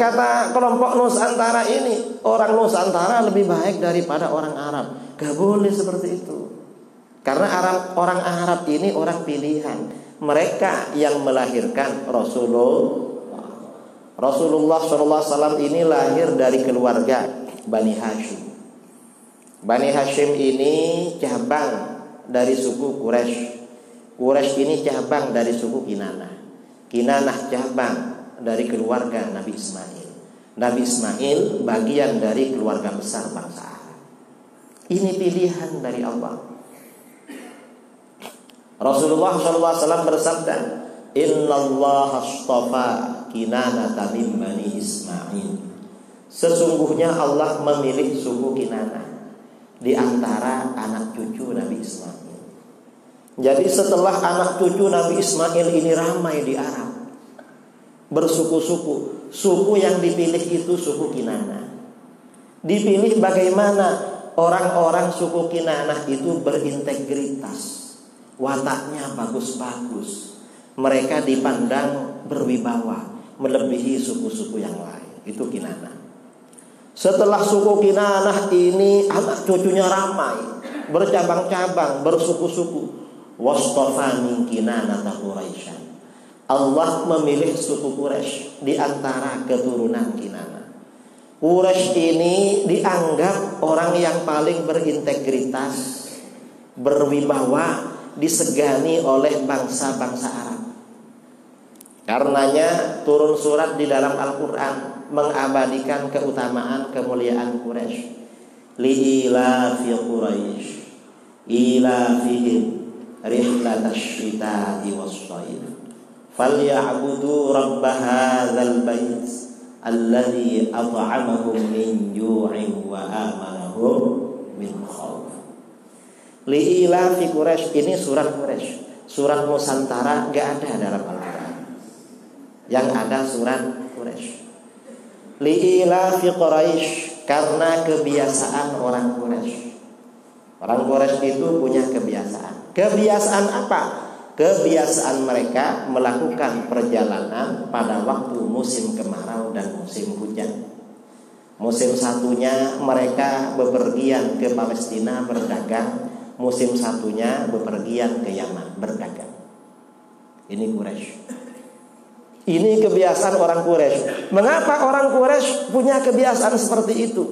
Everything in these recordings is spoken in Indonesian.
Kata kelompok Nusantara ini, orang Nusantara lebih baik daripada orang Arab. Gak boleh seperti itu. Karena orang Arab ini orang pilihan. Mereka yang melahirkan Rasulullah SAW ini lahir dari keluarga Bani Hashim. Bani Hashim ini cabang dari suku Quraisy. Quraisy ini cabang dari suku Kinanah. Kinanah cabang dari keluarga Nabi Ismail. Nabi Ismail bagian dari keluarga besar bangsa Arab. Ini pilihan dari Allah. Rasulullah SAW bersabda, Innallaha astafa Kinanata min Bani Ismail. Sesungguhnya Allah memilih suku Kinanah di antara anak cucu Nabi Ismail. Jadi setelah anak cucu Nabi Ismail ini ramai di Arab, bersuku-suku, suku yang dipilih itu suku Kinanah. Dipilih bagaimana orang-orang suku Kinanah itu berintegritas, wataknya bagus-bagus, mereka dipandang berwibawa, melebihi suku-suku yang lain. Itu Kinanah. Setelah suku Kinanah ini anak cucunya ramai, bercabang-cabang, bersuku-suku. Wastafa min Kinanata Quraisyan. Allah memilih suku Quraisy di antara keturunan Kinanah. Quraisy ini dianggap orang yang paling berintegritas, berwibawa, disegani oleh bangsa-bangsa Arab. Karenanya turun surat di dalam Al-Quran mengabadikan keutamaan kemuliaan Quraisy. Li'ilafi Quraisy ilafihim rihlatash shita'i was-shayf falya'budu rabb hadzal bait alladzi at'amahum min ju'in wa amanahum min khauf. Li'ilafi Quraisy, ini surat Quraisy. Surat Nusantara gak ada dalam Al-Quran. Yang ada surat Quraisy. Li'ilafi Quraisy, karena kebiasaan orang Quraisy. Orang Quraisy itu punya kebiasaan. Kebiasaan apa? Kebiasaan mereka melakukan perjalanan pada waktu musim kemarau dan musim hujan. Musim satunya mereka bepergian ke Palestina berdagang. Musim satunya bepergian ke Yaman berdagang. Ini Quraisy. Ini kebiasaan orang Quraisy. Mengapa orang Quraisy punya kebiasaan seperti itu?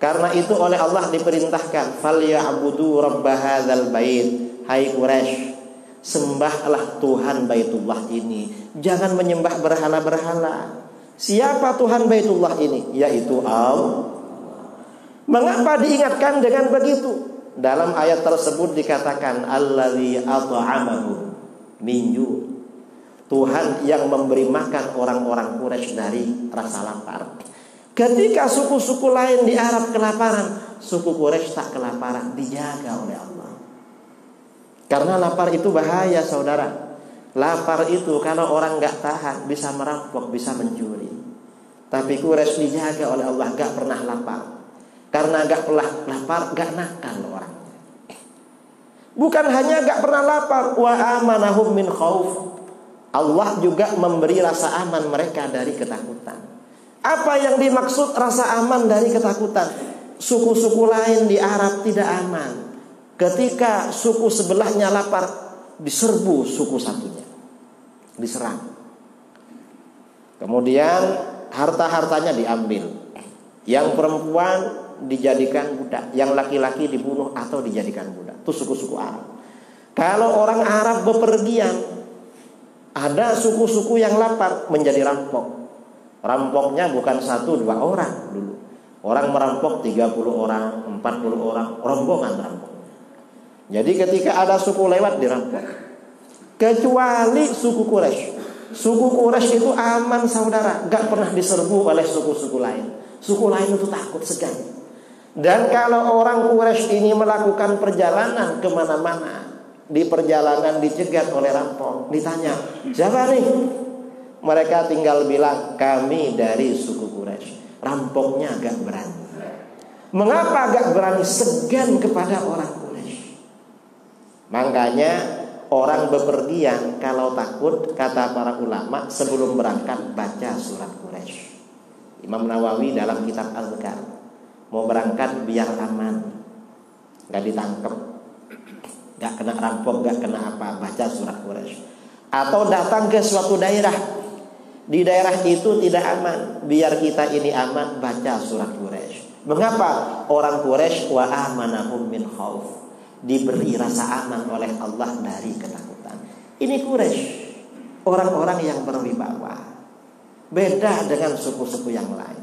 Karena itu oleh Allah diperintahkan, "Falya'budu rabb hadzal bait." Hai Quraisy, sembahlah Tuhan Baitullah ini. Jangan menyembah berhala-berhala. Siapa Tuhan Baitullah ini? Yaitu Allah. Mengapa diingatkan dengan begitu? Dalam ayat tersebut dikatakan allazi at'amahu min ju'. Tuhan yang memberi makan orang-orang Quraisy dari rasa lapar. Ketika suku-suku lain di Arab kelaparan, suku Quraisy tak kelaparan, dijaga oleh Allah. Karena lapar itu bahaya, saudara. Lapar itu kalau orang gak tahan bisa merampok, bisa mencuri. Tapi Quraisy dijaga oleh Allah, gak pernah lapar. Karena gak pernah lapar, gak nakal orang. Bukan hanya gak pernah lapar, wa amanahum min khauf. Allah juga memberi rasa aman mereka dari ketakutan. Apa yang dimaksud rasa aman dari ketakutan? Suku-suku lain di Arab tidak aman. Ketika suku sebelahnya lapar, diserbu suku satunya, diserang. Kemudian harta-hartanya diambil. Yang perempuan dijadikan budak, yang laki-laki dibunuh atau dijadikan budak. Itu suku-suku Arab. Kalau orang Arab bepergian, ada suku-suku yang lapar menjadi rampok. Rampoknya bukan 1-2 orang dulu. Orang merampok 30 orang, 40 orang, rombongan rampok. Jadi ketika ada suku lewat dirampok. Kecuali suku Quraisy. Suku Quraisy itu aman, saudara, gak pernah diserbu oleh suku-suku lain. Suku lain itu takut, segan. Dan kalau orang Quraisy ini melakukan perjalanan kemana-mana, di perjalanan dicegat oleh rampok, ditanya, siapa nih? Mereka tinggal bilang, kami dari suku Quraisy. Rampoknya gak berani. Mengapa gak berani? Segan kepada orang Quraisy. Makanya orang bepergian kalau takut, kata para ulama, sebelum berangkat baca surat Quraisy. Imam Nawawi dalam kitab Al-Azkar, mau berangkat biar aman, nggak ditangkap, nggak kena rampok, nggak kena apa, baca surat Quraisy. Atau datang ke suatu daerah, di daerah itu tidak aman, biar kita ini aman, baca surat Quraisy. Mengapa? Orang Quraisy wa amanahum min khauf, diberi rasa aman oleh Allah dari ketakutan. Ini Quraisy, orang-orang yang berwibawa. Beda dengan suku-suku yang lain.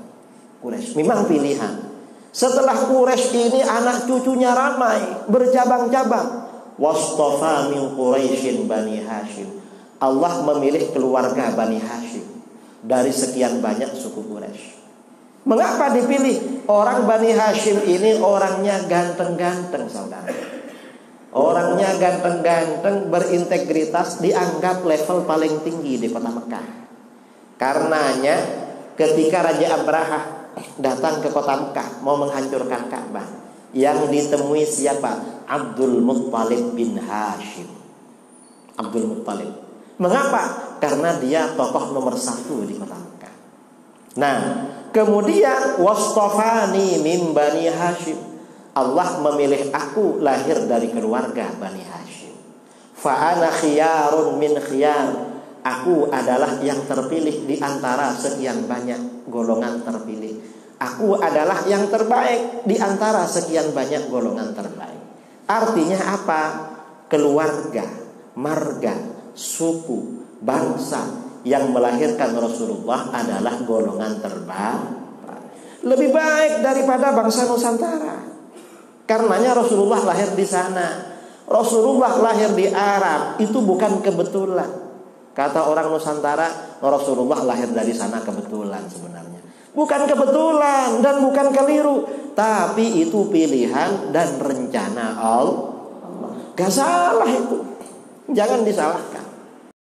Quraisy memang pilihan. Setelah Quraisy ini anak cucunya ramai, bercabang-cabang. Wastofa min Quraisyin Bani Hashim. Allah memilih keluarga Bani Hashim dari sekian banyak suku Quraisy. Mengapa dipilih? Orang Bani Hashim ini orangnya ganteng-ganteng, saudara. Orangnya ganteng-ganteng, berintegritas, dianggap level paling tinggi di kota Mekah. Karenanya ketika Raja Abraha datang ke kota Mekah mau menghancurkan Ka'bah, yang ditemui siapa? Abdul Muttalib bin Hashim. Abdul Muttalib. Mengapa? Karena dia tokoh nomor 1 di kota Mekah. Nah, kemudian wastafani min Bani Hashim. Allah memilih aku lahir dari keluarga Bani Hashim. Fa ana khiyarun min khiyar. Aku adalah yang terpilih di antara sekian banyak golongan terpilih. Aku adalah yang terbaik di antara sekian banyak golongan terbaik. Artinya apa? Keluarga, marga, suku, bangsa yang melahirkan Rasulullah adalah golongan terbaik. Lebih baik daripada bangsa Nusantara. Karenanya Rasulullah lahir di sana. Rasulullah lahir di Arab itu bukan kebetulan. Kata orang Nusantara, Rasulullah lahir dari sana kebetulan sebenarnya. Bukan kebetulan dan bukan keliru, tapi itu pilihan dan rencana Allah. Gak salah itu, jangan disalahkan.